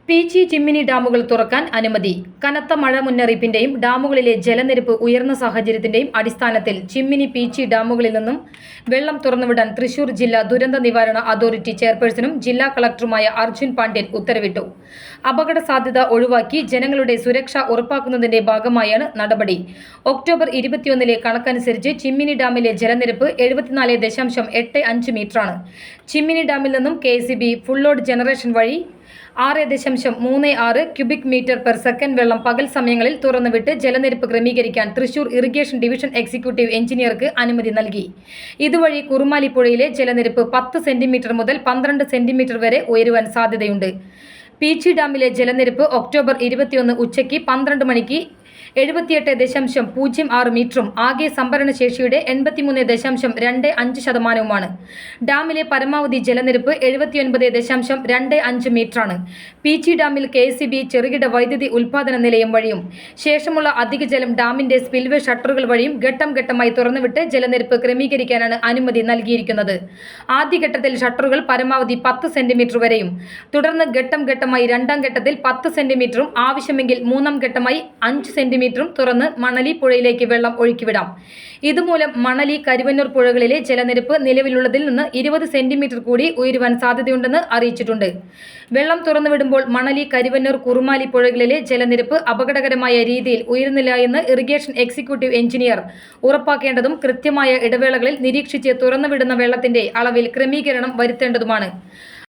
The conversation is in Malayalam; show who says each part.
Speaker 1: പീച്ചി ചിമ്മിനി ഡാമുകൾ തുറക്കാൻ അനുമതി. കനത്ത മഴ മുന്നറിയിപ്പിന്റെയും ഡാമുകളിലെ ജലനിരപ്പ് ഉയർന്ന സാഹചര്യത്തിന്റെയും അടിസ്ഥാനത്തിൽ ചിമ്മിനി, പീച്ചി ഡാമുകളിൽ നിന്നും വെള്ളം തുറന്നുവിടാൻ തൃശൂർ ജില്ലാ ദുരന്ത നിവാരണ അതോറിറ്റി ചെയർപേഴ്സണും ജില്ലാ കളക്ടറുമായ അർജുൻ പാണ്ഡ്യൻ ഉത്തരവിട്ടു. അപകട സാധ്യത ഒഴിവാക്കി ജനങ്ങളുടെ സുരക്ഷ ഉറപ്പാക്കുന്നതിന്റെ ഭാഗമായാണ് നടപടി. ഒക്ടോബർ 21 കണക്കനുസരിച്ച് ചിമ്മിനി ഡാമിലെ ജലനിരപ്പ് 74.85 മീറ്ററാണ്. ചിമ്മിനി ഡാമിൽ നിന്നും KCB ഫുൾ ലോഡ് ജനറേഷൻ വഴി 6.36 ക്യൂബിക് മീറ്റർ പെർ സെക്കൻഡ് വെള്ളം പകൽ സമയങ്ങളിൽ തുറന്നുവിട്ട് ജലനിരപ്പ് ക്രമീകരിക്കാൻ തൃശൂർ ഇറിഗേഷൻ ഡിവിഷൻ എക്സിക്യൂട്ടീവ് എഞ്ചിനീയർക്ക് അനുമതി നൽകി. ഇതുവഴി കുറുമാലി പുഴയിലെ ജലനിരപ്പ് 10 സെന്റിമീറ്റർ മുതൽ 12 സെന്റിമീറ്റർ വരെ ഉയരുവാൻ സാധ്യതയുണ്ട്. പീച്ചി ഡാമിലെ ജലനിരപ്പ് ഒക്ടോബർ 21 ഉച്ചയ്ക്ക് 12 മണിക്ക് 78.06 മീറ്ററും ആകെ സംഭരണശേഷിയുടെ 83.25%. ഡാമിലെ പരമാവധി ജലനിരപ്പ് 79.25 മീറ്ററാണ്. പീച്ചി ഡാമിൽ KCB ചെറുകിട വൈദ്യുതി ഉൽപാദന നിലയം വഴിയും ശേഷമുള്ള അധിക ജലം ഡാമിന്റെ സ്പിൽവേ ഷട്ടറുകൾ വഴിയും ഘട്ടം ഘട്ടമായി തുറന്നുവിട്ട് ജലനിരപ്പ് ക്രമീകരിക്കാനാണ് അനുമതി നൽകിയിരിക്കുന്നത്. ആദ്യഘട്ടത്തിൽ ഷട്ടറുകൾ പരമാവധി 10 സെന്റിമീറ്റർ വരെയും തുടർന്ന് ഘട്ടം ഘട്ടമായി രണ്ടാം ഘട്ടത്തിൽ 10 സെന്റിമീറ്ററും ആവശ്യമെങ്കിൽ മൂന്നാം ഘട്ടമായി 5 സെന്റിമീറ്ററും തുറന്ന് മണലി പുഴയിലേക്ക് വെള്ളം ഒഴുക്കിവിടാം. ഇതുമൂലം മണലി, കരുവന്നൂർ പുഴകളിലെ ജലനിരപ്പ് നിലവിലുള്ളതിൽ നിന്ന് 20 സെന്റിമീറ്റർ കൂടി ഉയരുവാൻ സാധ്യതയുണ്ടെന്ന് അറിയിച്ചിട്ടുണ്ട്. വെള്ളം തുറന്നുവിടുമ്പോൾ മണലി, കരുവന്നൂർ, കുറുമാലി പുഴകളിലെ ജലനിരപ്പ് അപകടകരമായ രീതിയിൽ ഉയരുന്നില്ല എന്ന് ഇറിഗേഷൻ എക്സിക്യൂട്ടീവ് എഞ്ചിനീയർ ഉറപ്പാക്കേണ്ടതും കൃത്യമായ ഇടവേളകളിൽ നിരീക്ഷിച്ച് തുറന്നുവിടുന്ന വെള്ളത്തിന്റെ അളവിൽ ക്രമീകരണം വരുത്തേണ്ടതുമാണ്.